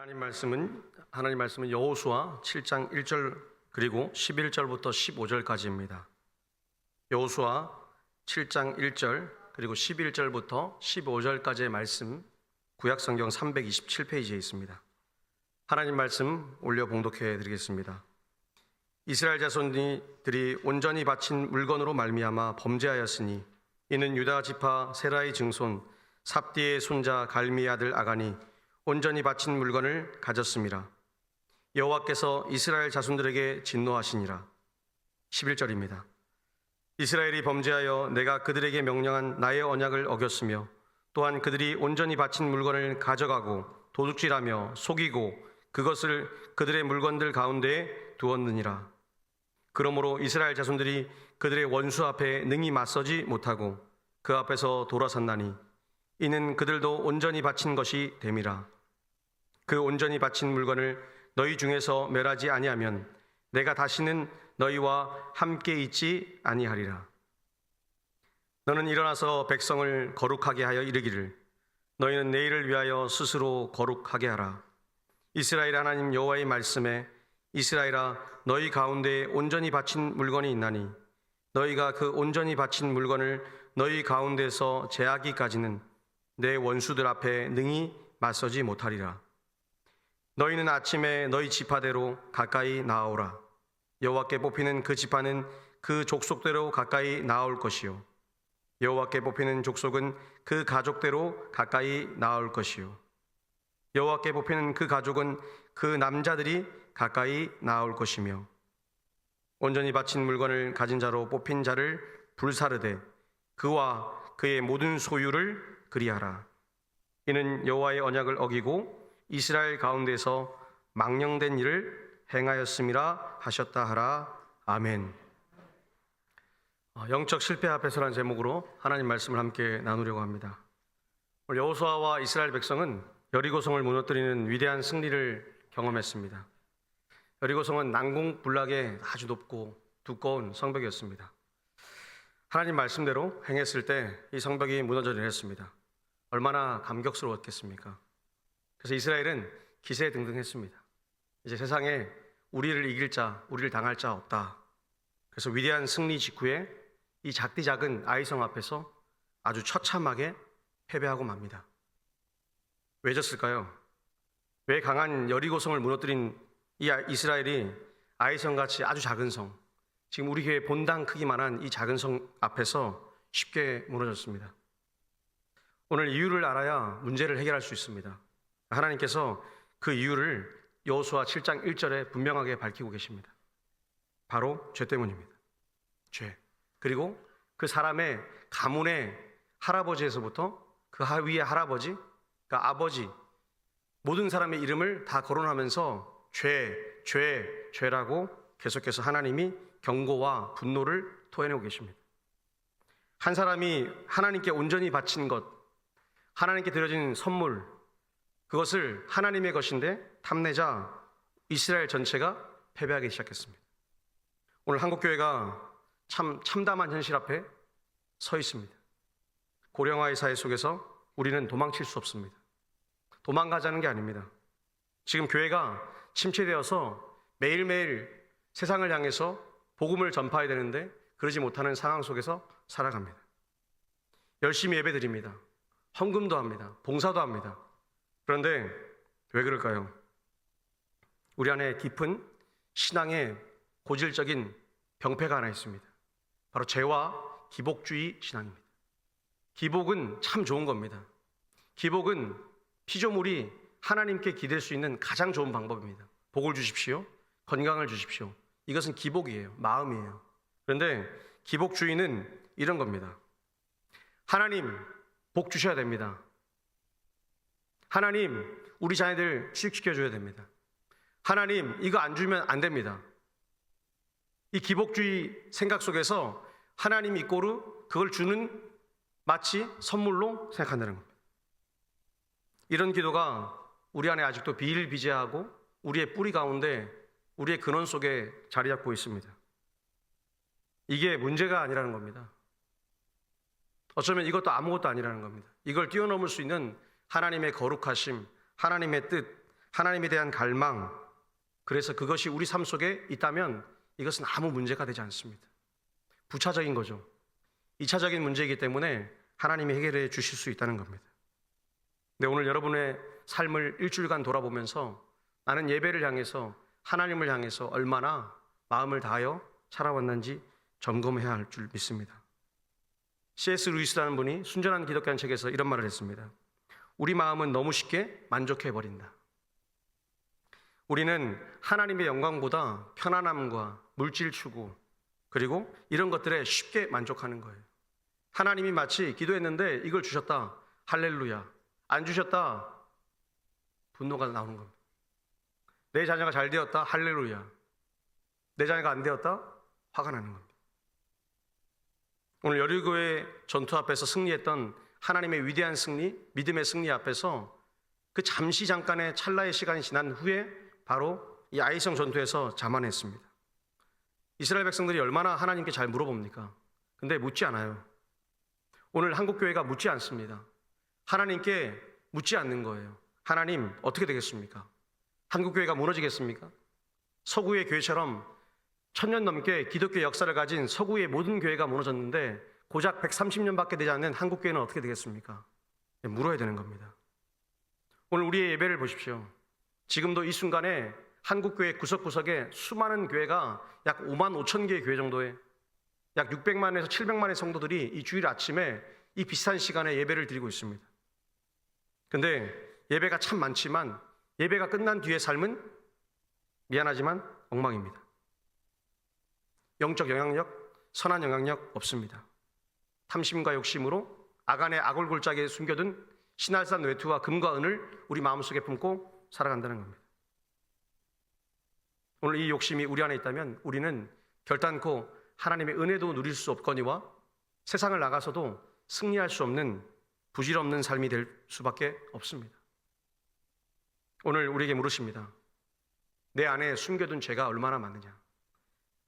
하나님 말씀은 여호수아 7장 1절 그리고 11절부터 15절까지입니다. 여호수아 7장 1절 그리고 11절부터 15절까지의 말씀 구약성경 327페이지에 있습니다. 하나님 말씀 올려 봉독해 드리겠습니다. 이스라엘 자손들이 온전히 바친 물건으로 말미암아 범죄하였으니 이는 유다 지파 세라의 증손 삽디의 손자 갈미의 아들 아간이 온전히 바친 물건을 가졌음이라. 여호와께서 이스라엘 자손들에게 진노하시니라. 11절입니다. 이스라엘이 범죄하여 내가 그들에게 명령한 나의 언약을 어겼으며 또한 그들이 온전히 바친 물건을 가져가고 도둑질하며 속이고 그것을 그들의 물건들 가운데에 두었느니라. 그러므로 이스라엘 자손들이 그들의 원수 앞에 능히 맞서지 못하고 그 앞에서 돌아섰나니 이는 그들도 온전히 바친 것이 됨이라. 그 온전히 바친 물건을 너희 중에서 멸하지 아니하면 내가 다시는 너희와 함께 있지 아니하리라. 너는 일어나서 백성을 거룩하게 하여 이르기를 너희는 내일을 위하여 스스로 거룩하게 하라. 이스라엘 하나님 여호와의 말씀에 이스라엘아 너희 가운데에 온전히 바친 물건이 있나니 너희가 그 온전히 바친 물건을 너희 가운데서 제하기까지는 내 원수들 앞에 능히 맞서지 못하리라. 너희는 아침에 너희 지파대로 가까이 나아오라. 여호와께 뽑히는 그 지파는 그 족속대로 가까이 나아올 것이요 여호와께 뽑히는 족속은 그 가족대로 가까이 나아올 것이요 여호와께 뽑히는 그 가족은 그 남자들이 가까이 나아올 것이며 온전히 바친 물건을 가진 자로 뽑힌 자를 불사르되 그와 그의 모든 소유를 그리하라. 이는 여호와의 언약을 어기고 이스라엘 가운데서 망령된 일을 행하였음이라 하셨다 하라. 아멘. 영적 실패 앞에서라는 제목으로 하나님 말씀을 함께 나누려고 합니다. 오늘 여호수아와 이스라엘 백성은 여리고성을 무너뜨리는 위대한 승리를 경험했습니다. 여리고성은 난공불락의 아주 높고 두꺼운 성벽이었습니다. 하나님 말씀대로 행했을 때 이 성벽이 무너져 내렸습니다. 얼마나 감격스러웠겠습니까? 그래서 이스라엘은 기세등등했습니다. 이제 세상에 우리를 이길 자, 우리를 당할 자 없다. 그래서 위대한 승리 직후에 이 작디 작은 아이성 앞에서 아주 처참하게 패배하고 맙니다. 왜 졌을까요? 왜 강한 여리고성을 무너뜨린 이 이스라엘이 아이성같이 아주 작은 성, 지금 우리 교회 본당 크기만한 이 작은 성 앞에서 쉽게 무너졌습니다. 오늘 이유를 알아야 문제를 해결할 수 있습니다. 하나님께서 그 이유를 여호수아 7장 1절에 분명하게 밝히고 계십니다. 바로 죄 때문입니다. 죄. 그리고 그 사람의 가문의 할아버지에서부터 그 위의 할아버지, 그러니까 아버지, 모든 사람의 이름을 다 거론하면서 죄라고 계속해서 하나님이 경고와 분노를 토해내고 계십니다. 한 사람이 하나님께 온전히 바친 것, 하나님께 드려진 선물, 그것을 하나님의 것인데 탐내자 이스라엘 전체가 패배하기 시작했습니다. 오늘 한국교회가 참 참담한 현실 앞에 서 있습니다. 고령화의 사회 속에서 우리는 도망칠 수 없습니다. 도망가자는 게 아닙니다. 지금 교회가 침체되어서 매일매일 세상을 향해서 복음을 전파해야 되는데 그러지 못하는 상황 속에서 살아갑니다. 열심히 예배드립니다. 헌금도 합니다. 봉사도 합니다. 그런데 왜 그럴까요? 우리 안에 깊은 신앙의 고질적인 병폐가 하나 있습니다. 바로 죄와 기복주의 신앙입니다. 기복은 참 좋은 겁니다. 기복은 피조물이 하나님께 기댈 수 있는 가장 좋은 방법입니다. 복을 주십시오. 건강을 주십시오. 이것은 기복이에요. 마음이에요. 그런데 기복주의는 이런 겁니다. 하나님 복 주셔야 됩니다. 하나님 우리 자녀들 취직시켜줘야 됩니다. 하나님 이거 안 주면 안 됩니다. 이 기복주의 생각 속에서 하나님 이꼬르 그걸 주는 마치 선물로 생각한다는 겁니다. 이런 기도가 우리 안에 아직도 비일비재하고 우리의 뿌리 가운데 우리의 근원 속에 자리 잡고 있습니다. 이게 문제가 아니라는 겁니다. 어쩌면 이것도 아무것도 아니라는 겁니다. 이걸 뛰어넘을 수 있는 하나님의 거룩하심, 하나님의 뜻, 하나님에 대한 갈망, 그래서 그것이 우리 삶 속에 있다면 이것은 아무 문제가 되지 않습니다. 부차적인 거죠. 2차적인 문제이기 때문에 하나님이 해결해 주실 수 있다는 겁니다. 네, 오늘 여러분의 삶을 일주일간 돌아보면서 나는 예배를 향해서, 하나님을 향해서 얼마나 마음을 다하여 살아왔는지 점검해야 할 줄 믿습니다. C.S. 루이스라는 분이 순전한 기독교라는 책에서 이런 말을 했습니다. 우리 마음은 너무 쉽게 만족해버린다. 우리는 하나님의 영광보다 편안함과 물질 추구, 그리고 이런 것들에 쉽게 만족하는 거예요. 하나님이 마치 기도했는데 이걸 주셨다, 할렐루야. 안 주셨다, 분노가 나오는 겁니다. 내 자녀가 잘 되었다, 할렐루야. 내 자녀가 안 되었다, 화가 나는 겁니다. 오늘 여리고의 전투 앞에서 승리했던 하나님의 위대한 승리, 믿음의 승리 앞에서 그 잠시 잠깐의 찰나의 시간이 지난 후에 바로 이 아이성 전투에서 자만했습니다. 이스라엘 백성들이 얼마나 하나님께 잘 물어봅니까? 근데 묻지 않아요. 오늘 한국교회가 묻지 않습니다. 하나님께 묻지 않는 거예요. 하나님, 어떻게 되겠습니까? 한국교회가 무너지겠습니까? 서구의 교회처럼 1000년 넘게 기독교 역사를 가진 서구의 모든 교회가 무너졌는데 고작 130년밖에 되지 않는 한국교회는 어떻게 되겠습니까? 물어야 되는 겁니다. 오늘 우리의 예배를 보십시오. 지금도 이 순간에 한국교회 구석구석에 수많은 교회가 약 5만 5천 개의 교회 정도의 약 600만에서 700만의 성도들이 이 주일 아침에 이 비슷한 시간에 예배를 드리고 있습니다. 근데 예배가 참 많지만 예배가 끝난 뒤의 삶은 미안하지만 엉망입니다. 영적 영향력, 선한 영향력 없습니다. 탐심과 욕심으로 악안의 악골골짜기에 숨겨둔 신할산 외투와 금과 은을 우리 마음속에 품고 살아간다는 겁니다. 오늘 이 욕심이 우리 안에 있다면 우리는 결단코 하나님의 은혜도 누릴 수 없거니와 세상을 나가서도 승리할 수 없는 부질없는 삶이 될 수밖에 없습니다. 오늘 우리에게 물으십니다. 내 안에 숨겨둔 죄가 얼마나 많느냐?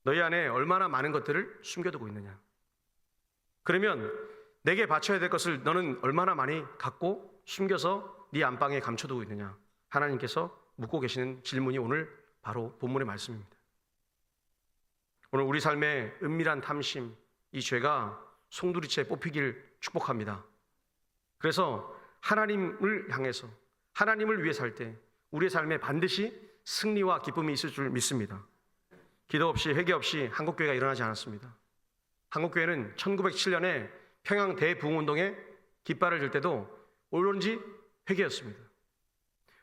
너희 안에 얼마나 많은 것들을 숨겨두고 있느냐? 그러면 내게 바쳐야 될 것을 너는 얼마나 많이 갖고 숨겨서 네 안방에 감춰두고 있느냐? 하나님께서 묻고 계시는 질문이 오늘 바로 본문의 말씀입니다. 오늘 우리 삶의 은밀한 탐심, 이 죄가 송두리째 뽑히길 축복합니다. 그래서 하나님을 향해서, 하나님을 위해 살 때 우리의 삶에 반드시 승리와 기쁨이 있을 줄 믿습니다. 기도 없이 회개 없이 한국교회가 일어나지 않았습니다. 한국교회는 1907년에 평양 대부흥운동에 깃발을 들 때도 오로지 회개였습니다.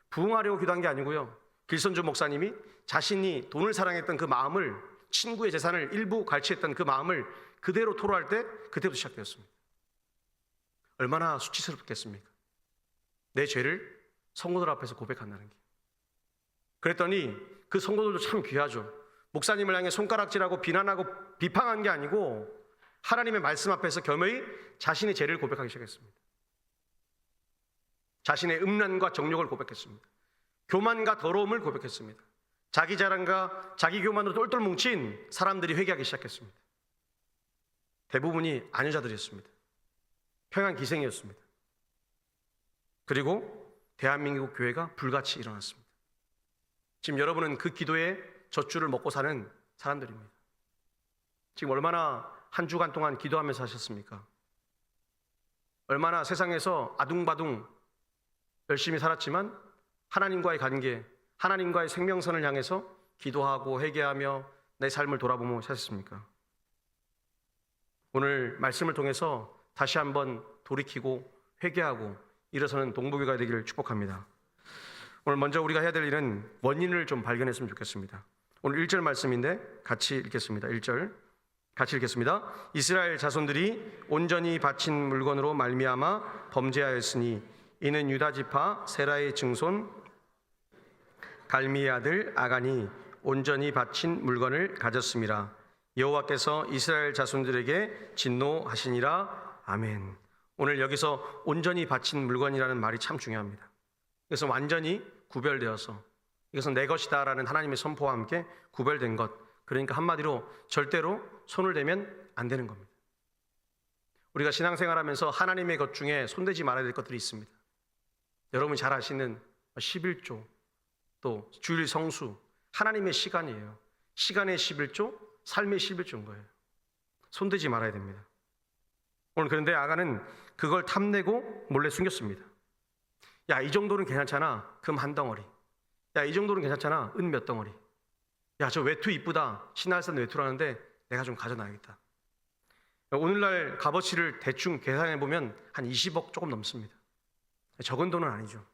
부흥하려고 기도한 게 아니고요. 길선주 목사님이 자신이 돈을 사랑했던 그 마음을, 친구의 재산을 일부 갈취했던 그 마음을 그대로 토로할 때 그때부터 시작되었습니다. 얼마나 수치스럽겠습니까? 내 죄를 성도들 앞에서 고백한다는 게. 그랬더니 그 성도들도 참 귀하죠. 목사님을 향해 손가락질하고 비난하고 비판한 게 아니고 하나님의 말씀 앞에서 겸허히 자신의 죄를 고백하기 시작했습니다. 자신의 음란과 정욕을 고백했습니다. 교만과 더러움을 고백했습니다. 자기 자랑과 자기 교만으로 똘똘 뭉친 사람들이 회개하기 시작했습니다. 대부분이 아녀자들이었습니다. 평양 기생이었습니다. 그리고 대한민국 교회가 불같이 일어났습니다. 지금 여러분은 그 기도의 젖줄을 먹고 사는 사람들입니다. 지금 얼마나 한 주간 동안 기도하면서 하셨습니까? 얼마나 세상에서 아둥바둥 열심히 살았지만 하나님과의 관계, 하나님과의 생명선을 향해서 기도하고 회개하며 내 삶을 돌아보며 사셨습니까? 오늘 말씀을 통해서 다시 한번 돌이키고 회개하고 일어서는 동북교회가 되기를 축복합니다. 오늘 먼저 우리가 해야 될 일은 원인을 좀 발견했으면 좋겠습니다. 오늘 1절 말씀인데 같이 읽겠습니다. 1절 같이 읽겠습니다. 이스라엘 자손들이 온전히 바친 물건으로 말미암아 범죄하였으니 이는 유다 지파 세라의 증손 갈미의 아들 아간이 온전히 바친 물건을 가졌음이라. 여호와께서 이스라엘 자손들에게 진노하시니라. 아멘. 오늘 여기서 온전히 바친 물건이라는 말이 참 중요합니다. 그래서 완전히 구별되어서 이것은 내 것이다 라는 하나님의 선포와 함께 구별된 것, 그러니까 한마디로 절대로 손을 대면 안 되는 겁니다. 우리가 신앙생활하면서 하나님의 것 중에 손대지 말아야 될 것들이 있습니다. 여러분이 잘 아시는 11조, 또 주일 성수, 하나님의 시간이에요. 시간의 11조, 삶의 11조인 거예요. 손대지 말아야 됩니다. 오늘 그런데 아간은 그걸 탐내고 몰래 숨겼습니다. 야, 이 정도는 괜찮잖아. 금 한 덩어리. 야, 이 정도는 괜찮잖아. 은 몇 덩어리. 야, 저 외투 이쁘다. 신할산 외투라는데 내가 좀 가져놔야겠다. 오늘날 값어치를 대충 계산해 보면 한 20억 조금 넘습니다. 적은 돈은 아니죠.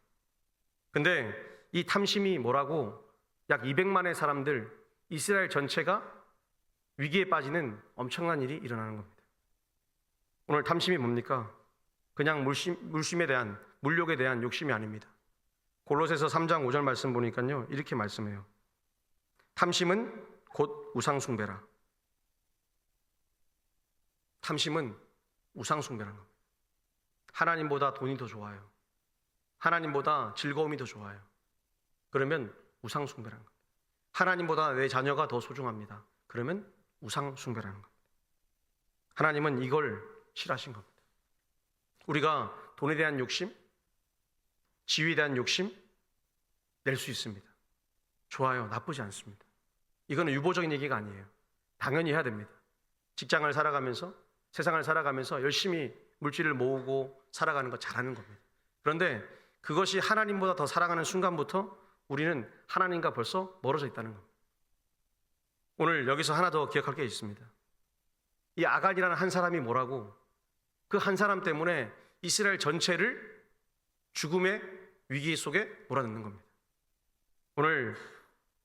근데 이 탐심이 뭐라고 약 200만의 사람들, 이스라엘 전체가 위기에 빠지는 엄청난 일이 일어나는 겁니다. 오늘 탐심이 뭡니까? 그냥 물심에 대한, 물욕에 대한 욕심이 아닙니다. 골로새서 3장 5절 말씀 보니까요, 이렇게 말씀해요. 탐심은 곧 우상숭배라. 탐심은 우상숭배라는 겁니다. 하나님보다 돈이 더 좋아요. 하나님보다 즐거움이 더 좋아요. 그러면 우상숭배라는 겁니다. 하나님보다 내 자녀가 더 소중합니다. 그러면 우상숭배라는 겁니다. 하나님은 이걸 싫어하신 겁니다. 우리가 돈에 대한 욕심, 지위에 대한 욕심 낼 수 있습니다. 좋아요. 나쁘지 않습니다. 이거는 유보적인 얘기가 아니에요. 당연히 해야 됩니다. 직장을 살아가면서, 세상을 살아가면서 열심히 물질을 모으고 살아가는 거 잘하는 겁니다. 그런데 그것이 하나님보다 더 사랑하는 순간부터 우리는 하나님과 벌써 멀어져 있다는 겁니다. 오늘 여기서 하나 더 기억할 게 있습니다. 이 아간이라는 한 사람이 뭐라고, 그 한 사람 때문에 이스라엘 전체를 죽음의 위기 속에 몰아넣는 겁니다. 오늘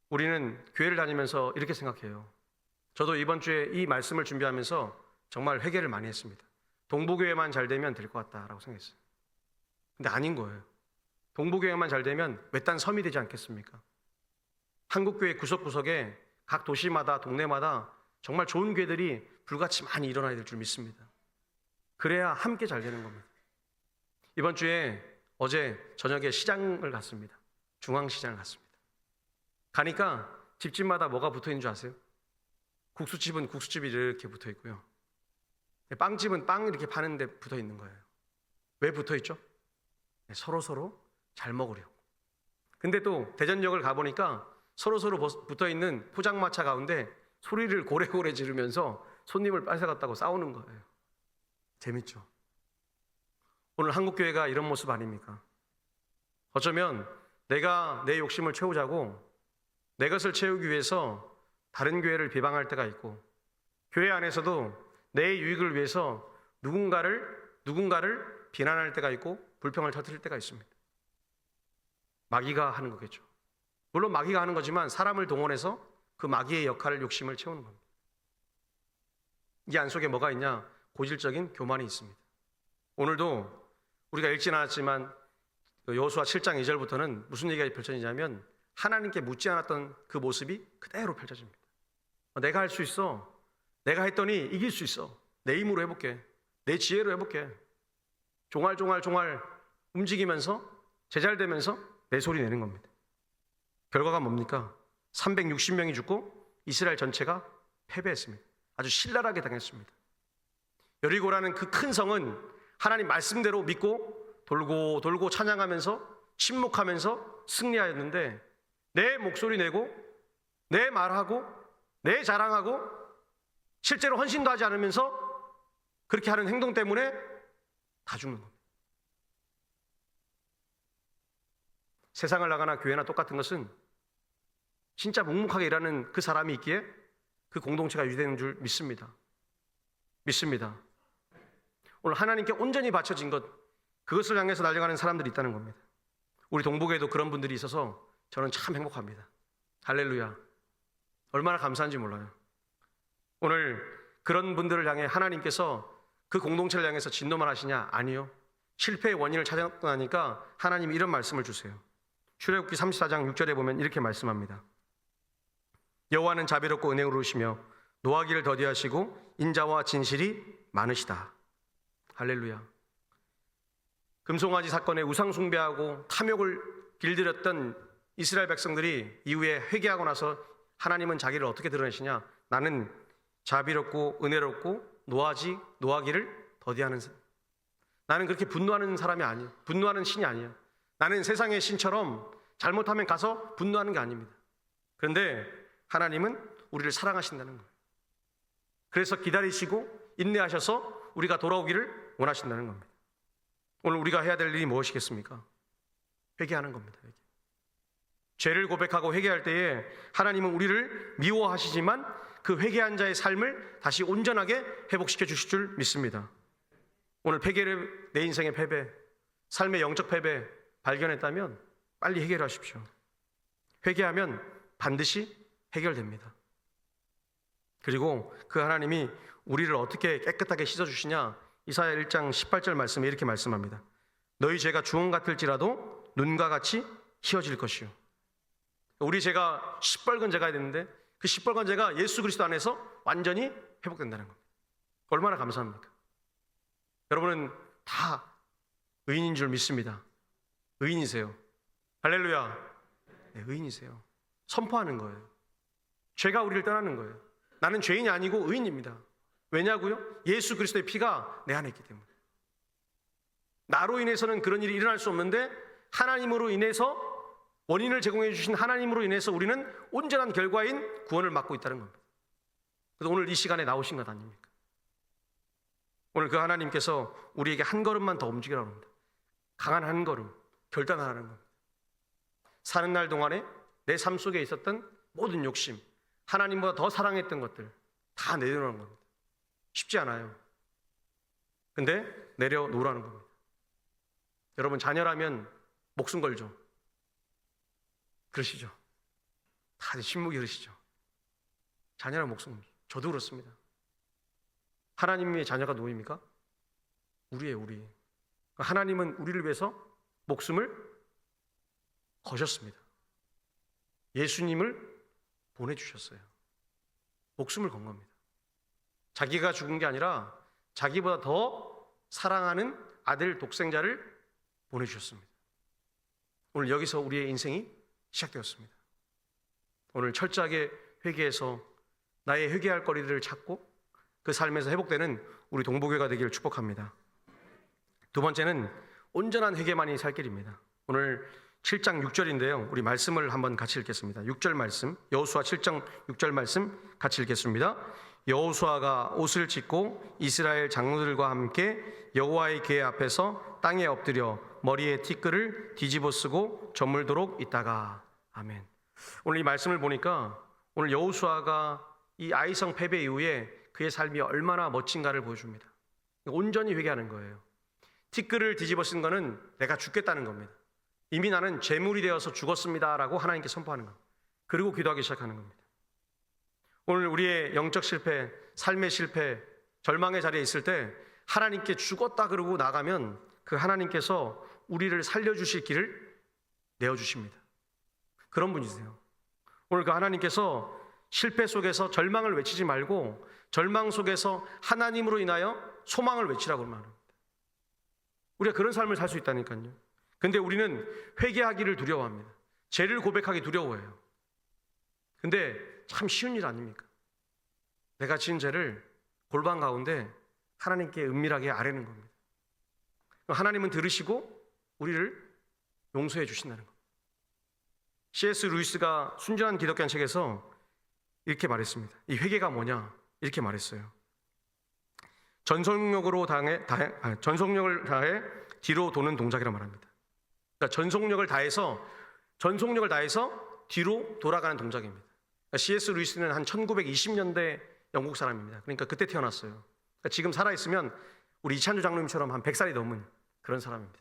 우리는 교회를 다니면서 이렇게 생각해요. 저도 이번 주에 이 말씀을 준비하면서 정말 회개를 많이 했습니다. 동부교회만 잘 되면 될 것 같다라고 생각했어요. 근데 아닌 거예요. 동부교회만 잘 되면 외딴 섬이 되지 않겠습니까? 한국교회 구석구석에 각 도시마다 동네마다 정말 좋은 교회들이 불같이 많이 일어나야 될 줄 믿습니다. 그래야 함께 잘 되는 겁니다. 이번 주에 어제 저녁에 시장을 갔습니다. 중앙시장을 갔습니다. 가니까 집집마다 뭐가 붙어있는 줄 아세요? 국수집은 국수집이 이렇게 붙어있고요. 빵집은 빵 이렇게 파는데 붙어있는 거예요. 왜 붙어있죠? 서로서로 잘 먹으려고. 근데 또 대전역을 가보니까 서로서로 붙어있는 포장마차 가운데 소리를 고래고래 지르면서 손님을 뺏어갔다고 싸우는 거예요. 재밌죠? 오늘 한국교회가 이런 모습 아닙니까? 어쩌면 내가 내 욕심을 채우자고 내 것을 채우기 위해서 다른 교회를 비방할 때가 있고, 교회 안에서도 내 유익을 위해서 누군가를 비난할 때가 있고 불평을 터뜨릴 때가 있습니다. 마귀가 하는 거겠죠. 물론 마귀가 하는 거지만 사람을 동원해서 그 마귀의 역할을, 욕심을 채우는 겁니다. 이 안 속에 뭐가 있냐? 고질적인 교만이 있습니다. 오늘도 우리가 읽진 않았지만 여호수아 7장 2절부터는 무슨 얘기가 펼쳐지냐면 하나님께 묻지 않았던 그 모습이 그대로 펼쳐집니다. 내가 할 수 있어. 내가 했더니 이길 수 있어. 내 힘으로 해볼게. 내 지혜로 해볼게. 종알종알 움직이면서 제잘되면서 내 소리 내는 겁니다. 결과가 뭡니까? 360명이 죽고 이스라엘 전체가 패배했습니다. 아주 신랄하게 당했습니다. 여리고라는 그 큰 성은 하나님 말씀대로 믿고 돌고 찬양하면서 침묵하면서 승리하였는데, 내 목소리 내고 내 말하고 내 자랑하고 실제로 헌신도 하지 않으면서 그렇게 하는 행동 때문에 다 죽는 겁니다. 세상을 나가나 교회나 똑같은 것은 진짜 묵묵하게 일하는 그 사람이 있기에 그 공동체가 유지되는 줄 믿습니다. 오늘 하나님께 온전히 바쳐진 것, 그것을 향해서 달려가는 사람들이 있다는 겁니다. 우리 동북에도 그런 분들이 있어서 저는 참 행복합니다. 할렐루야. 얼마나 감사한지 몰라요. 오늘 그런 분들을 향해 하나님께서 그 공동체를 향해서 진노만 하시냐? 아니요. 실패의 원인을 찾았고 나니까 하나님이 이런 말씀을 주세요. 출애굽기 34장 6절에 보면 이렇게 말씀합니다. 여호와는 자비롭고 은혜로우시며 노하기를 더디하시고 인자와 진실이 많으시다. 할렐루야. 금송아지 사건에 우상숭배하고 탐욕을 길들였던 이스라엘 백성들이 이후에 회개하고 나서 하나님은 자기를 어떻게 드러내시냐? 나는 자비롭고 은혜롭고 노하기를 더디하는 사람. 나는 그렇게 분노하는 사람이 아니에요. 분노하는 신이 아니에요. 나는 세상의 신처럼 잘못하면 가서 분노하는 게 아닙니다. 그런데 하나님은 우리를 사랑하신다는 거예요. 그래서 기다리시고 인내하셔서 우리가 돌아오기를 원하신다는 겁니다. 오늘 우리가 해야 될 일이 무엇이겠습니까? 회개하는 겁니다. 회개. 죄를 고백하고 회개할 때에 하나님은 우리를 미워하시지만 그 회개한 자의 삶을 다시 온전하게 회복시켜 주실 줄 믿습니다. 오늘 패배를, 내 인생의 패배, 삶의 영적 패배 발견했다면 빨리 해결하십시오. 회개하면 반드시 해결됩니다. 그리고 그 하나님이 우리를 어떻게 깨끗하게 씻어주시냐, 이사야 1장 18절 말씀에 이렇게 말씀합니다. 너희 죄가 주홍 같을지라도 눈과 같이 희어질 것이요. 우리 죄가 시뻘건 죄가 되는데 그 시뻘건 죄가 예수 그리스도 안에서 완전히 회복된다는 겁니다. 얼마나 감사합니까? 여러분은 다 의인인 줄 믿습니다. 의인이세요. 할렐루야. 네, 의인이세요. 선포하는 거예요. 죄가 우리를 떠나는 거예요. 나는 죄인이 아니고 의인입니다. 왜냐고요? 예수 그리스도의 피가 내 안에 있기 때문에. 나로 인해서는 그런 일이 일어날 수 없는데 하나님으로 인해서, 원인을 제공해 주신 하나님으로 인해서 우리는 온전한 결과인 구원을 받고 있다는 겁니다. 그래서 오늘 이 시간에 나오신 것 아닙니까? 오늘 그 하나님께서 우리에게 한 걸음만 더 움직이라고 합니다. 강한 한 걸음, 결단하라는 겁니다. 사는 날 동안에 내 삶 속에 있었던 모든 욕심, 하나님보다 더 사랑했던 것들 다 내려놓는 겁니다. 쉽지 않아요. 근데 내려놓으라는 겁니다. 여러분, 자녀라면 목숨 걸죠. 그러시죠? 다들 신무기 그러시죠? 자녀랑 목숨. 저도 그렇습니다. 하나님의 자녀가 누구입니까? 우리예요, 우리. 하나님은 우리를 위해서 목숨을 거셨습니다. 예수님을 보내주셨어요. 목숨을 건 겁니다. 자기가 죽은 게 아니라 자기보다 더 사랑하는 아들 독생자를 보내주셨습니다. 오늘 여기서 우리의 인생이 시작되었습니다. 오늘 철저하게 회개해서 나의 회개할 거리들을 찾고 그 삶에서 회복되는 우리 동복교회가 되기를 축복합니다. 두 번째는 온전한 회개만이 살 길입니다. 오늘 7장 6절인데요. 우리 말씀을 한번 같이 읽겠습니다. 6절 말씀, 여호수아 7장 6절 말씀 같이 읽겠습니다. 여호수아가 옷을 찢고 이스라엘 장로들과 함께 여호와의 궤 앞에서 땅에 엎드려 머리에 티끌을 뒤집어 쓰고 저물도록 있다가. 아멘. 오늘 이 말씀을 보니까 오늘 여호수아가 이 아이성 패배 이후에 그의 삶이 얼마나 멋진가를 보여줍니다. 온전히 회개하는 거예요. 티끌을 뒤집어 쓴 거는 내가 죽겠다는 겁니다. 이미 나는 죄물이 되어서 죽었습니다라고 하나님께 선포하는 겁니다. 그리고 기도하기 시작하는 겁니다. 오늘 우리의 영적 실패, 삶의 실패, 절망의 자리에 있을 때 하나님께 죽었다 그러고 나가면 그 하나님께서 우리를 살려주실 길을 내어주십니다. 그런 분이세요. 오늘 그 하나님께서 실패 속에서 절망을 외치지 말고 절망 속에서 하나님으로 인하여 소망을 외치라고 말합니다. 우리가 그런 삶을 살 수 있다니까요. 근데 우리는 회개하기를 두려워합니다. 죄를 고백하기 두려워해요. 근데 참 쉬운 일 아닙니까? 내가 지은 죄를 골방 가운데 하나님께 은밀하게 아뢰는 겁니다. 하나님은 들으시고 우리를 용서해 주신다는 겁니다. C.S. 루이스가 순전한 기독교란 책에서 이렇게 말했습니다. 이 회개가 뭐냐? 이렇게 말했어요. 전속력을 다해 뒤로 도는 동작이라 말합니다. 그러니까 전속력을 다해서 뒤로 돌아가는 동작입니다. 그러니까 C.S. 루이스는 한 1920년대 영국 사람입니다. 그러니까 그때 태어났어요. 그러니까 지금 살아있으면 우리 이찬주 장로님처럼 한 100살이 넘은 그런 사람입니다.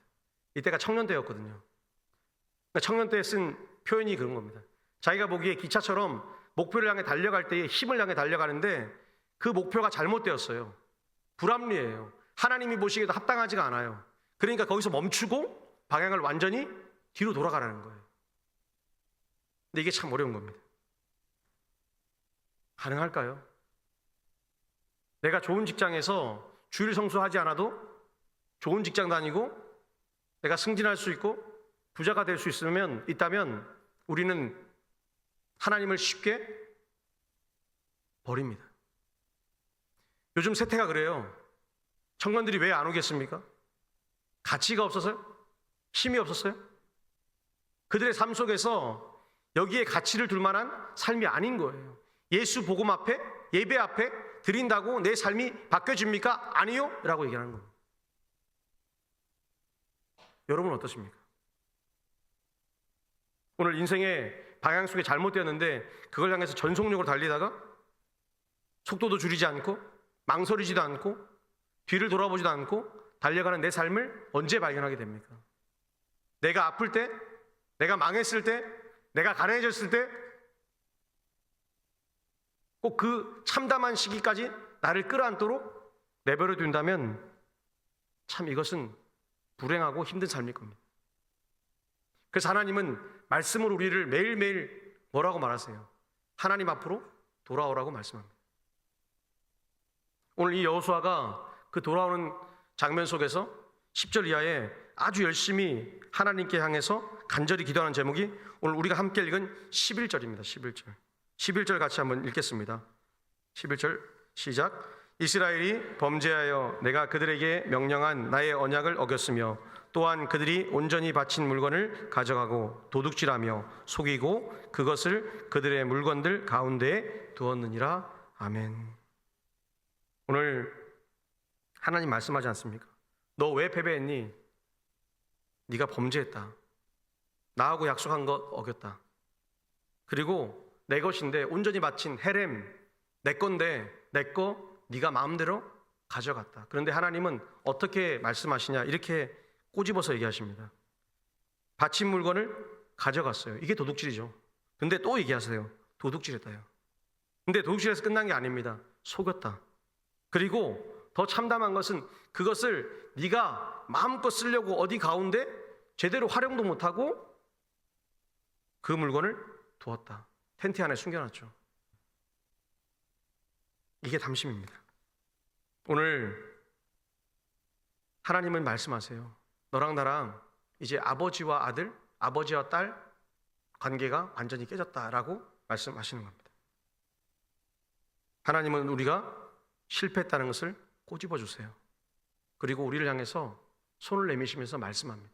이때가 청년대였거든요. 그러니까 청년대에 쓴 표현이 그런 겁니다. 자기가 보기에 기차처럼 목표를 향해 달려갈 때에 힘을 향해 달려가는데 그 목표가 잘못되었어요. 불합리해요. 하나님이 보시기에도 합당하지가 않아요. 그러니까 거기서 멈추고 방향을 완전히 뒤로 돌아가라는 거예요. 근데 이게 참 어려운 겁니다. 가능할까요? 내가 좋은 직장에서 주일 성수하지 않아도 좋은 직장 다니고 내가 승진할 수 있고 부자가 될 수 있다면 우리는 하나님을 쉽게 버립니다. 요즘 세태가 그래요. 청년들이 왜 안 오겠습니까? 가치가 없어서요? 힘이 없었어요? 그들의 삶 속에서 여기에 가치를 둘 만한 삶이 아닌 거예요. 예수 복음 앞에, 예배 앞에 드린다고 내 삶이 바뀌어집니까? 아니요 라고 얘기하는 겁니다. 여러분 어떠십니까? 오늘 인생의 방향 속에 잘못되었는데 그걸 향해서 전속력으로 달리다가 속도도 줄이지 않고 망설이지도 않고 뒤를 돌아보지도 않고 달려가는 내 삶을 언제 발견하게 됩니까? 내가 아플 때, 내가 망했을 때, 내가 가난해졌을 때, 꼭 그 참담한 시기까지 나를 끌어안도록 내버려 둔다면 참 이것은 불행하고 힘든 삶일 겁니다. 그래서 하나님은 말씀으로 우리를 매일매일 뭐라고 말하세요? 하나님 앞으로 돌아오라고 말씀합니다. 오늘 이 여호수아가 그 돌아오는 장면 속에서 10절 이하에 아주 열심히 하나님께 향해서 간절히 기도하는 제목이 오늘 우리가 함께 읽은 11절입니다. 11절 같이 한번 읽겠습니다. 11절 시작. 이스라엘이 범죄하여 내가 그들에게 명령한 나의 언약을 어겼으며 또한 그들이 온전히 바친 물건을 가져가고 도둑질하며 속이고 그것을 그들의 물건들 가운데에 두었느니라. 아멘. 오늘 하나님 말씀하지 않습니까? 너 왜 패배했니? 네가 범죄했다. 나하고 약속한 것 어겼다. 그리고 내 것인데 온전히 바친 헤렘 내 건데 내 거 네가 마음대로 가져갔다. 그런데 하나님은 어떻게 말씀하시냐? 이렇게 꼬집어서 얘기하십니다. 바친 물건을 가져갔어요. 이게 도둑질이죠. 근데 또 얘기하세요. 도둑질했다요. 근데 도둑질에서 끝난 게 아닙니다. 속였다. 그리고 더 참담한 것은 그것을 네가 마음껏 쓰려고 어디 가운데 제대로 활용도 못하고 그 물건을 두었다. 텐트 안에 숨겨놨죠. 이게 담심입니다. 오늘 하나님은 말씀하세요. 너랑 나랑 이제 아버지와 아들, 아버지와 딸 관계가 완전히 깨졌다라고 말씀하시는 겁니다. 하나님은 우리가 실패했다는 것을 꼬집어 주세요. 그리고 우리를 향해서 손을 내미시면서 말씀합니다.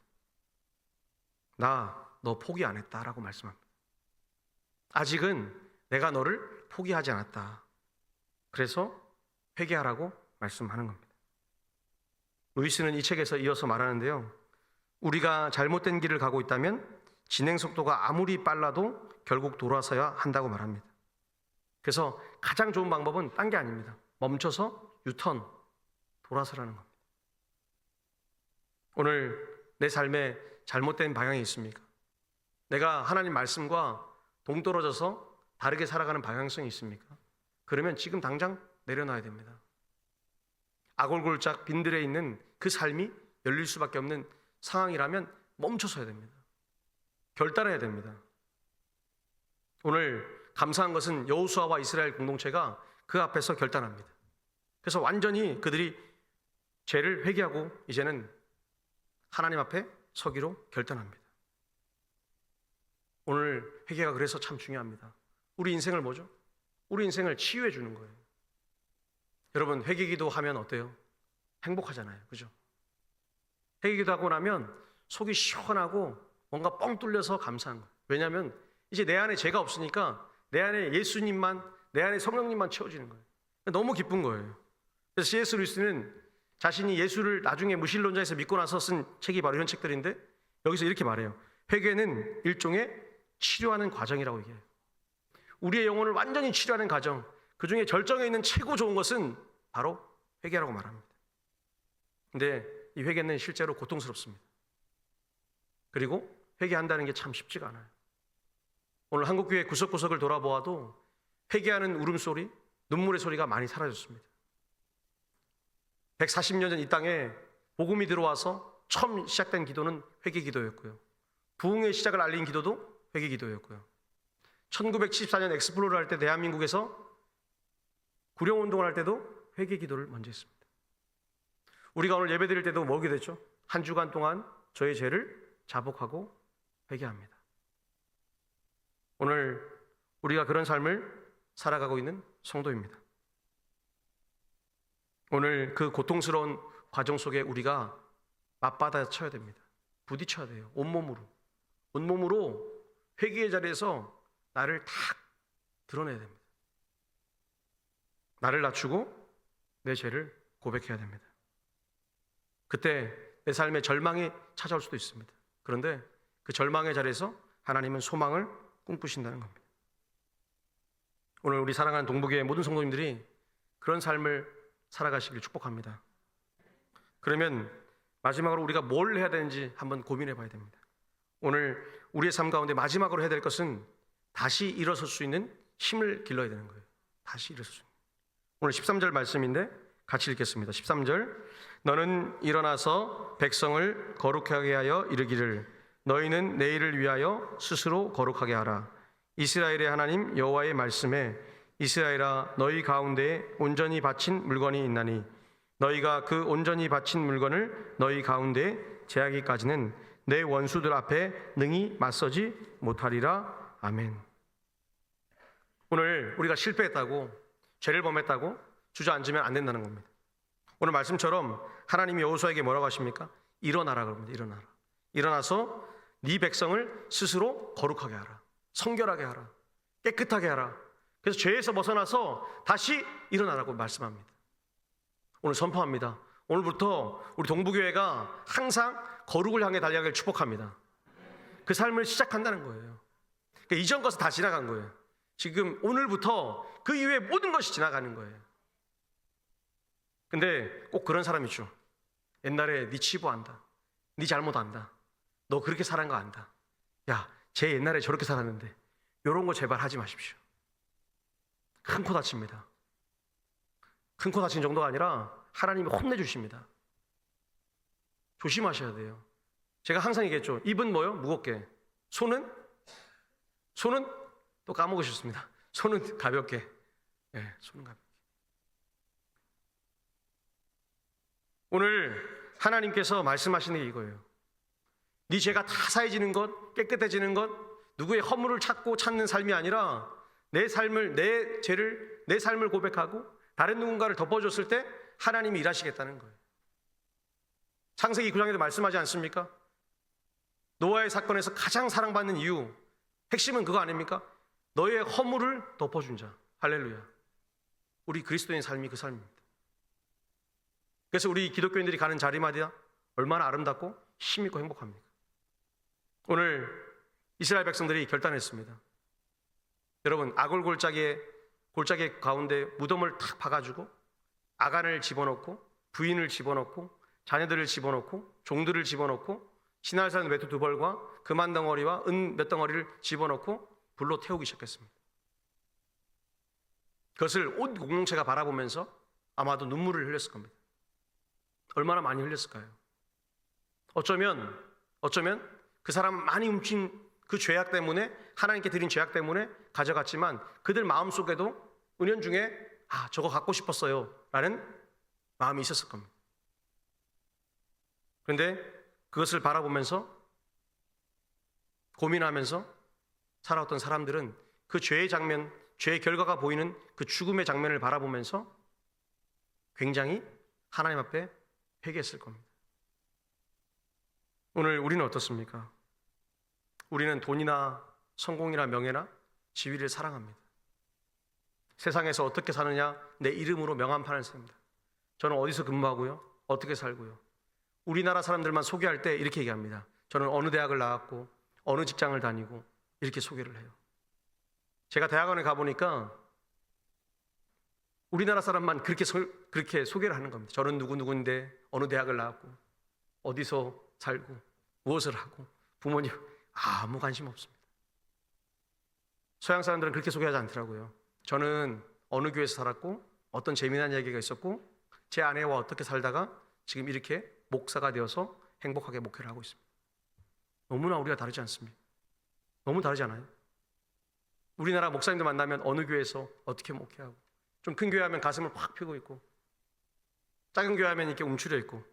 너 포기 안 했다라고 말씀합니다. 아직은 내가 너를 포기하지 않았다. 그래서 회개하라고 말씀하는 겁니다. 루이스는 이 책에서 이어서 말하는데요. 우리가 잘못된 길을 가고 있다면 진행 속도가 아무리 빨라도 결국 돌아서야 한다고 말합니다. 그래서 가장 좋은 방법은 딴 게 아닙니다. 멈춰서 유턴, 돌아서라는 겁니다. 오늘 내 삶에 잘못된 방향이 있습니까? 내가 하나님 말씀과 동떨어져서 다르게 살아가는 방향성이 있습니까? 그러면 지금 당장 내려놔야 됩니다. 아골골짝 빈들에 있는 그 삶이 열릴 수밖에 없는 상황이라면 멈춰서야 됩니다. 결단해야 됩니다. 오늘 감사한 것은 여호수아와 이스라엘 공동체가 그 앞에서 결단합니다. 그래서 완전히 그들이 죄를 회개하고 이제는 하나님 앞에 서기로 결단합니다. 오늘 회개가 그래서 참 중요합니다. 우리 인생을 뭐죠? 우리 인생을 치유해 주는 거예요. 여러분 회개기도 하면 어때요? 행복하잖아요. 그죠? 회개기도 하고 나면 속이 시원하고 뭔가 뻥 뚫려서 감사한 거예요. 왜냐하면 이제 내 안에 죄가 없으니까 내 안에 예수님만, 내 안에 성령님만 채워지는 거예요. 너무 기쁜 거예요. 그래서 C.S. 루이스는 자신이 예수를 나중에 무신론자에서 믿고 나서 쓴 책이 바로 이런 책들인데 여기서 이렇게 말해요. 회개는 일종의 치료하는 과정이라고 얘기해요. 우리의 영혼을 완전히 치료하는 과정, 그 중에 절정에 있는 최고 좋은 것은 바로 회개라고 말합니다. 근데 이 회개는 실제로 고통스럽습니다. 그리고 회개한다는 게 참 쉽지가 않아요. 오늘 한국교회 구석구석을 돌아보아도 회개하는 울음소리, 눈물의 소리가 많이 사라졌습니다. 140년 전 이 땅에 복음이 들어와서 처음 시작된 기도는 회개 기도였고요. 부흥의 시작을 알린 기도도 회개 기도였고요. 1974년 엑스플로를 할 때 대한민국에서 구령운동을 할 때도 회개 기도를 먼저 했습니다. 우리가 오늘 예배 드릴 때도 뭐게 됐죠? 한 주간 동안 저의 죄를 자복하고 회개합니다. 오늘 우리가 그런 삶을 살아가고 있는 성도입니다. 오늘 그 고통스러운 과정 속에 우리가 맞받아쳐야 됩니다. 부딪혀야 돼요. 온몸으로. 온몸으로 회개의 자리에서 나를 탁 드러내야 됩니다. 나를 낮추고 내 죄를 고백해야 됩니다. 그때 내 삶에 절망이 찾아올 수도 있습니다. 그런데 그 절망의 자리에서 하나님은 소망을 꿈꾸신다는 겁니다. 오늘 우리 사랑하는 동북의 모든 성도님들이 그런 삶을 살아가시길 축복합니다. 그러면 마지막으로 우리가 뭘 해야 되는지 한번 고민해 봐야 됩니다. 오늘 우리의 삶 가운데 마지막으로 해야 될 것은 다시 일어설 수 있는 힘을 길러야 되는 거예요. 다시 일어설 수 있는. 오늘 13절 말씀인데 같이 읽겠습니다. 13절. 너는 일어나서 백성을 거룩하게 하여 이르기를 너희는 내일을 위하여 스스로 거룩하게 하라. 이스라엘의 하나님 여호와의 말씀에 이스라엘아 너희 가운데에 온전히 바친 물건이 있나니 너희가 그 온전히 바친 물건을 너희 가운데에 제하기까지는 내 원수들 앞에 능히 맞서지 못하리라. 아멘. 오늘 우리가 실패했다고 죄를 범했다고 주저앉으면 안 된다는 겁니다. 오늘 말씀처럼 하나님이 여호수아에게 뭐라고 하십니까? 일어나라 그럽니다. 일어나라. 일어나서 네 백성을 스스로 거룩하게 하라. 성결하게 하라. 깨끗하게 하라. 그래서 죄에서 벗어나서 다시 일어나라고 말씀합니다. 오늘 선포합니다. 오늘부터 우리 동부교회가 항상 거룩을 향해 달려가길 축복합니다. 그 삶을 시작한다는 거예요. 그러니까 이전 것은 다 지나간 거예요. 지금 오늘부터 그 이후에 모든 것이 지나가는 거예요. 근데 꼭 그런 사람 있죠. 옛날에 네 치부 안다. 네 잘못 안다. 너 그렇게 살은 거 안다. 야, 쟤 옛날에 저렇게 살았는데 이런 거 제발 하지 마십시오. 큰 코 다칩니다. 큰 코 다친 정도가 아니라 하나님이 혼내주십니다. 조심하셔야 돼요. 제가 항상 얘기했죠. 입은 뭐요? 무겁게. 손은 또 까먹으셨습니다. 손은 가볍게. 네, 손은 가볍게. 오늘 하나님께서 말씀하시는 게 이거예요. 네 죄가 다 사해지는 것, 깨끗해지는 것, 누구의 허물을 찾는 삶이 아니라 내 삶을, 내 죄를, 내 삶을 고백하고 다른 누군가를 덮어줬을 때 하나님이 일하시겠다는 거예요. 창세기 9장에도 말씀하지 않습니까? 노아의 사건에서 가장 사랑받는 이유, 핵심은 그거 아닙니까? 너의 허물을 덮어준 자. 할렐루야. 우리 그리스도인 삶이 그 삶입니다. 그래서 우리 기독교인들이 가는 자리마다 얼마나 아름답고 힘있고 행복합니까? 오늘 이스라엘 백성들이 결단했습니다. 여러분, 아골 골짜기 가운데 무덤을 탁 박아주고 아간을 집어넣고 부인을 집어넣고 자녀들을 집어넣고 종들을 집어넣고 신할산 외투 2벌과 금한 덩어리와 은 몇 덩어리를 집어넣고 불로 태우기 시작했습니다. 그것을 온 공동체가 바라보면서 아마도 눈물을 흘렸을 겁니다. 얼마나 많이 흘렸을까요? 어쩌면 그 사람 많이 훔친 그 죄악 때문에, 하나님께 드린 죄악 때문에 가져갔지만 그들 마음속에도 은연중에 저거 갖고 싶었어요 라는 마음이 있었을 겁니다. 그런데 그것을 바라보면서 고민하면서 살아왔던 사람들은 그 죄의 장면, 죄의 결과가 보이는 그 죽음의 장면을 바라보면서 굉장히 하나님 앞에 회개했을 겁니다. 오늘 우리는 어떻습니까? 우리는 돈이나 성공이나 명예나 지위를 사랑합니다. 세상에서 어떻게 사느냐, 내 이름으로 명함판을 씁니다. 저는 어디서 근무하고요, 어떻게 살고요. 우리나라 사람들만 소개할 때 이렇게 얘기합니다. 저는 어느 대학을 나왔고 어느 직장을 다니고 이렇게 소개를 해요. 제가 대학원에 가보니까 우리나라 사람만 그렇게 소개를 하는 겁니다. 저는 누구인데 어느 대학을 나왔고 어디서 살고 무엇을 하고 부모님 아무 관심 없습니다. 서양 사람들은 그렇게 소개하지 않더라고요. 저는 어느 교회에서 살았고 어떤 재미난 이야기가 있었고 제 아내와 어떻게 살다가 지금 이렇게 목사가 되어서 행복하게 목회를 하고 있습니다. 너무나 우리가 다르지 않습니까? 너무 다르지 않아요? 우리나라 목사님들 만나면 어느 교회에서 어떻게 목회하고, 좀 큰 교회 하면 가슴을 확 펴고 있고, 작은 교회 하면 이렇게 움츠려 있고,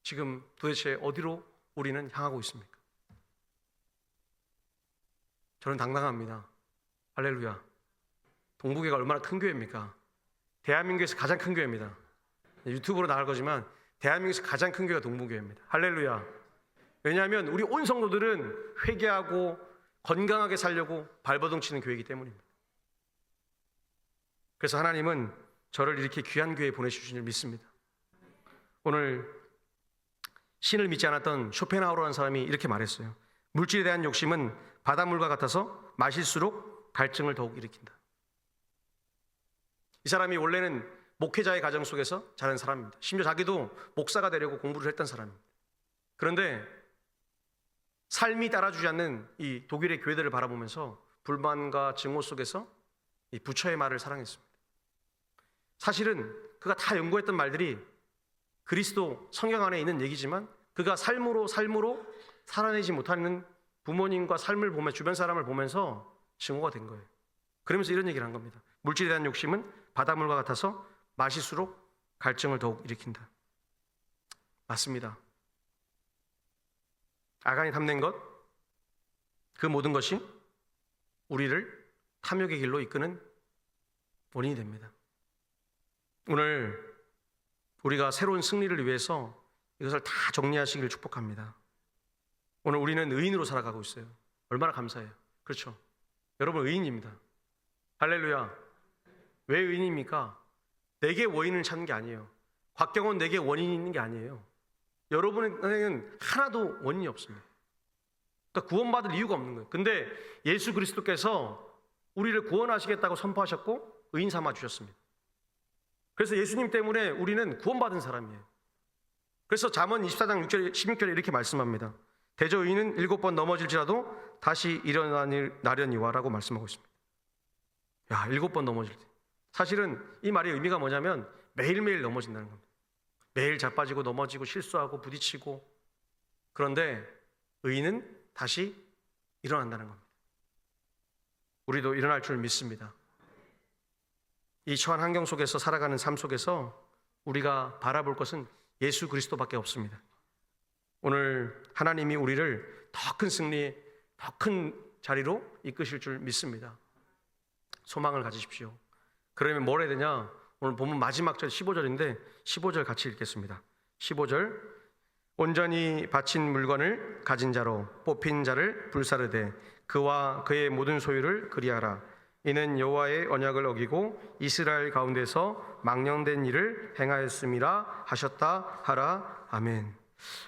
지금 도대체 어디로 우리는 향하고 있습니까? 저는 당당합니다. 할렐루야. 동부교회가 얼마나 큰 교회입니까? 대한민국에서 가장 큰 교회입니다. 유튜브로 나갈 거지만 대한민국에서 가장 큰 교회가 동부교회입니다. 할렐루야. 왜냐하면 우리 온 성도들은 회개하고 건강하게 살려고 발버둥 치는 교회이기 때문입니다. 그래서 하나님은 저를 이렇게 귀한 교회에 보내주신 줄 믿습니다. 오늘 신을 믿지 않았던 쇼펜하우어라는 사람이 이렇게 말했어요. 물질에 대한 욕심은 바닷물과 같아서 마실수록 갈증을 더욱 일으킨다. 이 사람이 원래는 목회자의 가정 속에서 자란 사람입니다. 심지어 자기도 목사가 되려고 공부를 했던 사람입니다. 그런데 삶이 따라주지 않는 이 독일의 교회들을 바라보면서 불만과 증오 속에서 이 부처의 말을 사랑했습니다. 사실은 그가 다 연구했던 말들이 그리스도 성경 안에 있는 얘기지만 그가 삶으로 살아내지 못하는 부모님과 삶을 보며 주변 사람을 보면서 증오가 된 거예요. 그러면서 이런 얘기를 한 겁니다. 물질에 대한 욕심은 바닷물과 같아서 마실수록 갈증을 더욱 일으킨다. 맞습니다. 아간이 탐낸 것, 그 모든 것이 우리를 탐욕의 길로 이끄는 원인이 됩니다. 오늘 우리가 새로운 승리를 위해서 이것을 다 정리하시기를 축복합니다. 오늘 우리는 의인으로 살아가고 있어요. 얼마나 감사해요. 그렇죠? 여러분 의인입니다. 할렐루야. 왜 의인입니까? 내게 원인을 찾는 게 아니에요. 곽경원 내게 원인이 있는 게 아니에요. 여러분에게는 하나도 원인이 없습니다. 그러니까 구원받을 이유가 없는 거예요. 근데 예수 그리스도께서 우리를 구원하시겠다고 선포하셨고 의인 삼아 주셨습니다. 그래서 예수님 때문에 우리는 구원받은 사람이에요. 그래서 잠언 24장 6절, 16절에 이렇게 말씀합니다. 대저 의인은 7번 넘어질지라도 다시 일어나려니와 라고 말씀하고 있습니다. 야, 7번 넘어질 때. 사실은 이 말의 의미가 뭐냐면 매일매일 넘어진다는 겁니다. 매일 자빠지고 넘어지고 실수하고 부딪히고, 그런데 의인은 다시 일어난다는 겁니다. 우리도 일어날 줄 믿습니다. 이 처한 환경 속에서 살아가는 삶 속에서 우리가 바라볼 것은 예수 그리스도밖에 없습니다. 오늘 하나님이 우리를 더 큰 승리, 더 큰 자리로 이끄실 줄 믿습니다. 소망을 가지십시오. 그러면 뭘 해야 되냐? 오늘 본문 마지막 절 15절인데 15절 같이 읽겠습니다. 15절, 온전히 바친 물건을 가진 자로 뽑힌 자를 불사르되 그와 그의 모든 소유를 그리하라. 이는 여호와의 언약을 어기고 이스라엘 가운데서 망령된 일을 행하였음이라 하셨다 하라. 아멘.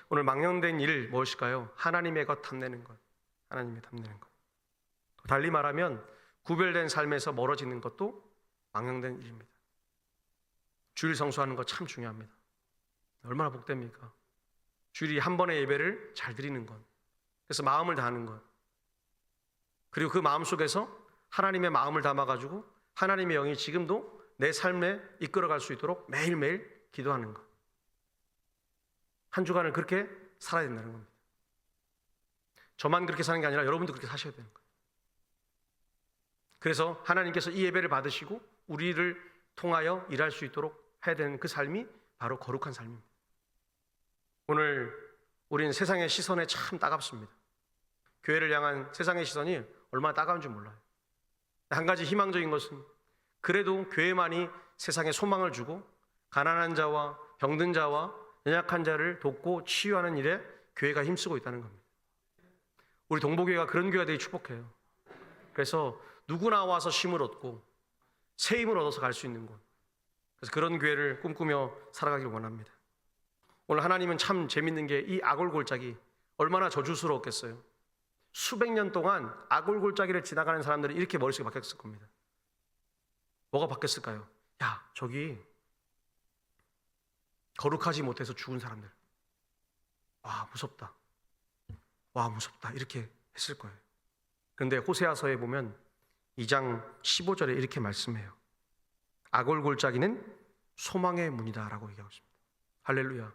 오늘 망령된 일 무엇일까요? 하나님의 것 탐내는 것. 하나님의 탐내는 것. 달리 말하면 구별된 삶에서 멀어지는 것도 망령된 일입니다. 주일 성수하는 거 참 중요합니다. 얼마나 복됩니까? 주일이 한 번의 예배를 잘 드리는 것. 그래서 마음을 다하는 것. 그리고 그 마음 속에서 하나님의 마음을 담아가지고 하나님의 영이 지금도 내 삶에 이끌어갈 수 있도록 매일매일 기도하는 것. 한 주간을 그렇게 살아야 된다는 겁니다. 저만 그렇게 사는 게 아니라 여러분도 그렇게 사셔야 되는 거예요. 그래서 하나님께서 이 예배를 받으시고 우리를 통하여 일할 수 있도록 해야 되는 그 삶이 바로 거룩한 삶입니다. 오늘 우리는 세상의 시선에 참 따갑습니다. 교회를 향한 세상의 시선이 얼마나 따가운 줄 몰라요. 한 가지 희망적인 것은 그래도 교회만이 세상에 소망을 주고 가난한 자와 병든 자와 연약한 자를 돕고 치유하는 일에 교회가 힘쓰고 있다는 겁니다. 우리 동복교회가 그런 교회가 되기 축복해요. 그래서 누구나 와서 쉼을 얻고 새 힘을 얻어서 갈 수 있는 곳. 그래서 그런 교회를 꿈꾸며 살아가기를 원합니다. 오늘 하나님은 참 재밌는 게 이 아골골짜기 얼마나 저주스러웠겠어요. 수백 년 동안 아골골짜기를 지나가는 사람들이 이렇게 머릿속에 박혔을 겁니다. 뭐가 바뀌었을까요? 야, 저기 거룩하지 못해서 죽은 사람들. 와, 무섭다. 와, 무섭다. 이렇게 했을 거예요. 그런데 호세아서에 보면 2장 15절에 이렇게 말씀해요. 아골골짜기는 소망의 문이다 라고 얘기하고 있습니다. 할렐루야.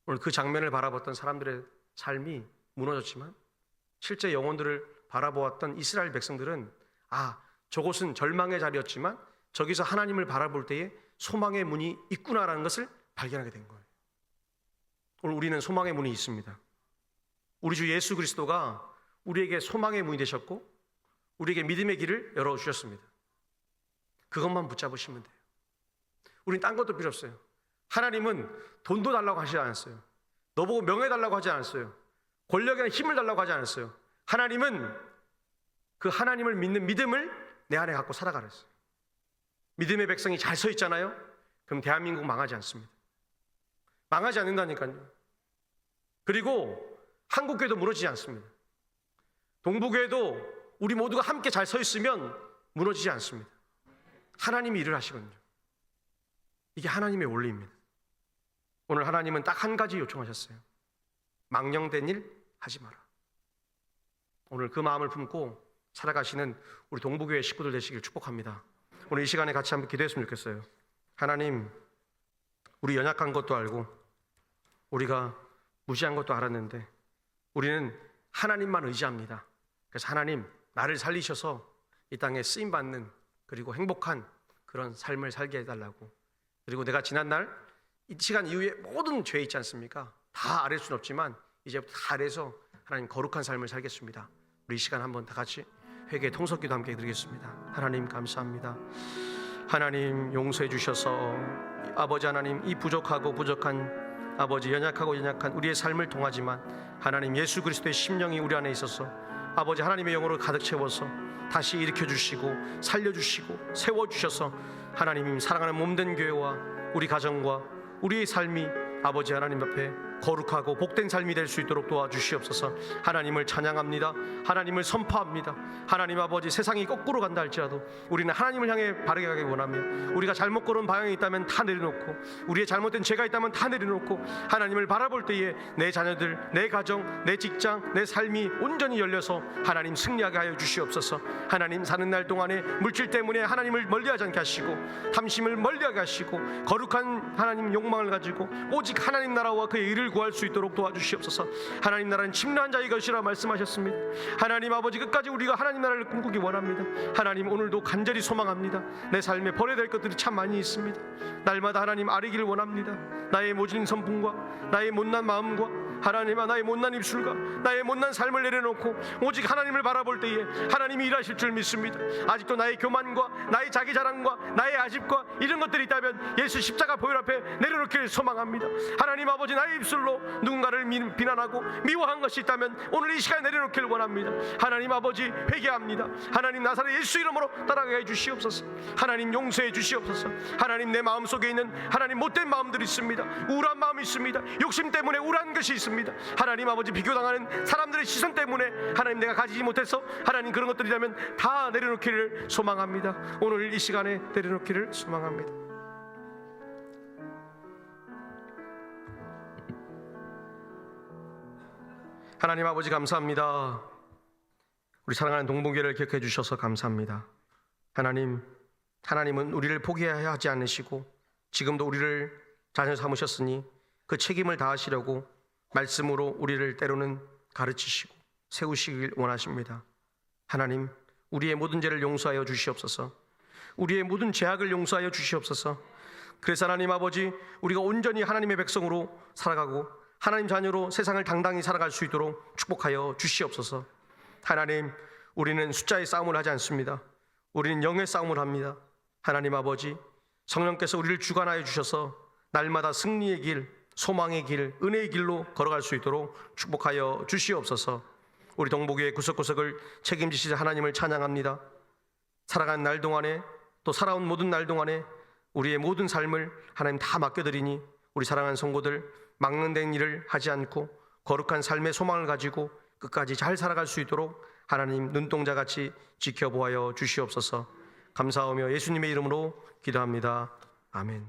오늘 그 장면을 바라봤던 사람들의 삶이 무너졌지만 실제 영혼들을 바라보았던 이스라엘 백성들은 저곳은 절망의 자리였지만 저기서 하나님을 바라볼 때에 소망의 문이 있구나라는 것을 발견하게 된 거예요. 오늘 우리는 소망의 문이 있습니다. 우리 주 예수 그리스도가 우리에게 소망의 문이 되셨고 우리에게 믿음의 길을 열어주셨습니다. 그것만 붙잡으시면 돼요. 우린 딴 것도 필요 없어요. 하나님은 돈도 달라고 하시지 않았어요. 너보고 명예 달라고 하지 않았어요. 권력이나 힘을 달라고 하지 않았어요. 하나님은 그 하나님을 믿는 믿음을 내 안에 갖고 살아가라 했어요. 믿음의 백성이 잘 서 있잖아요. 그럼 대한민국 망하지 않습니다. 망하지 않는다니까요. 그리고 한국교회도 무너지지 않습니다. 동북교회도 우리 모두가 함께 잘 서 있으면 무너지지 않습니다. 하나님이 일을 하시거든요. 이게 하나님의 원리입니다. 오늘 하나님은 딱 한 가지 요청하셨어요. 망령된 일 하지 마라. 오늘 그 마음을 품고 살아가시는 우리 동북교회 식구들 되시길 축복합니다. 오늘 이 시간에 같이 한번 기도했으면 좋겠어요. 하나님, 우리 연약한 것도 알고 우리가 무시한 것도 알았는데 우리는 하나님만 의지합니다. 그래서 하나님, 나를 살리셔서 이 땅에 쓰임받는 그리고 행복한 그런 삶을 살게 해달라고. 그리고 내가 지난날 이 시간 이후에 모든 죄 있지 않습니까? 다 아뢰 수는 없지만 이제부터 다 아뢰서 하나님 거룩한 삶을 살겠습니다. 우리 이 시간 한번 다 같이 회개 통성기도 함께 드리겠습니다. 하나님 감사합니다. 하나님 용서해 주셔서 아버지 하나님, 이 부족한 아버지, 연약하고 연약한 우리의 삶을 통하지만 하나님 예수 그리스도의 심령이 우리 안에 있어서 아버지 하나님의 영으로 가득 채워서 다시 일으켜 주시고 살려주시고 세워주셔서 하나님 사랑하는 몸된 교회와 우리 가정과 우리의 삶이 아버지 하나님 앞에 거룩하고 복된 삶이 될 수 있도록 도와주시옵소서. 하나님을 찬양합니다. 하나님을 선포합니다. 하나님 아버지, 세상이 거꾸로 간다 할지라도 우리는 하나님을 향해 바르게 가기 원하며 우리가 잘못 걸은 방향이 있다면 다 내려놓고 우리의 잘못된 죄가 있다면 다 내려놓고 하나님을 바라볼 때에 내 자녀들, 내 가정, 내 직장, 내 삶이 온전히 열려서 하나님 승리하게 하여 주시옵소서. 하나님 사는 날 동안에 물질 때문에 하나님을 멀리하지 않게 하시고 탐심을 멀리하게 하시고 거룩한 하나님 욕망을 가지고 오직 하나님 나라와 그의 의를 구할 수 있도록 도와주시옵소서. 하나님 나라는 침노한 자의 것이라 말씀하셨습니다. 하나님 아버지, 끝까지 우리가 하나님 나라를 꿈꾸기 원합니다. 하나님, 오늘도 간절히 소망합니다. 내 삶에 버려야 될 것들이 참 많이 있습니다. 날마다 하나님 아뢰기를 원합니다. 나의 모진 성품과 나의 못난 마음과 하나님아, 나의 못난 입술과 나의 못난 삶을 내려놓고 오직 하나님을 바라볼 때에 하나님이 일하실 줄 믿습니다. 아직도 나의 교만과 나의 자기 자랑과 나의 아집과 이런 것들이 있다면 예수 십자가 보혈 앞에 내려놓기를 소망합니다. 하나님 아버지, 나의 입술로 누군가를 비난하고 미워한 것이 있다면 오늘 이 시간에 내려놓기를 원합니다. 하나님 아버지, 회개합니다. 하나님 나사렛 예수 이름으로 따라가게 해주시옵소서. 하나님 용서해 주시옵소서. 하나님, 내 마음속에 있는 하나님 못된 마음들이 있습니다. 우울한 마음이 있습니다. 욕심 때문에 우울한 것이 있습니다. 하나님 아버지, 비교당하는 사람들의 시선 때문에 하나님 내가 가지지 못해서 하나님 그런 것들이라면 다 내려놓기를 소망합니다. 오늘 이 시간에 내려놓기를 소망합니다. 하나님 아버지, 감사합니다. 우리 사랑하는 동북교회를 기억해 주셔서 감사합니다. 하나님은 우리를 포기해야 하지 않으시고 지금도 우리를 자녀 삼으셨으니 그 책임을 다하시려고 말씀으로 우리를 때로는 가르치시고 세우시길 원하십니다. 하나님, 우리의 모든 죄를 용서하여 주시옵소서. 우리의 모든 죄악을 용서하여 주시옵소서. 그래서 하나님 아버지, 우리가 온전히 하나님의 백성으로 살아가고 하나님 자녀로 세상을 당당히 살아갈 수 있도록 축복하여 주시옵소서. 하나님, 우리는 숫자의 싸움을 하지 않습니다. 우리는 영의 싸움을 합니다. 하나님 아버지, 성령께서 우리를 주관하여 주셔서 날마다 승리의 길, 소망의 길, 은혜의 길로 걸어갈 수 있도록 축복하여 주시옵소서. 우리 동북교회 구석구석을 책임지시자 하나님을 찬양합니다. 살아간 날 동안에 또 살아온 모든 날 동안에 우리의 모든 삶을 하나님 다 맡겨드리니 우리 사랑하는 성도들 망령된 일을 하지 않고 거룩한 삶의 소망을 가지고 끝까지 잘 살아갈 수 있도록 하나님 눈동자같이 지켜보아여 주시옵소서. 감사하며 예수님의 이름으로 기도합니다. 아멘.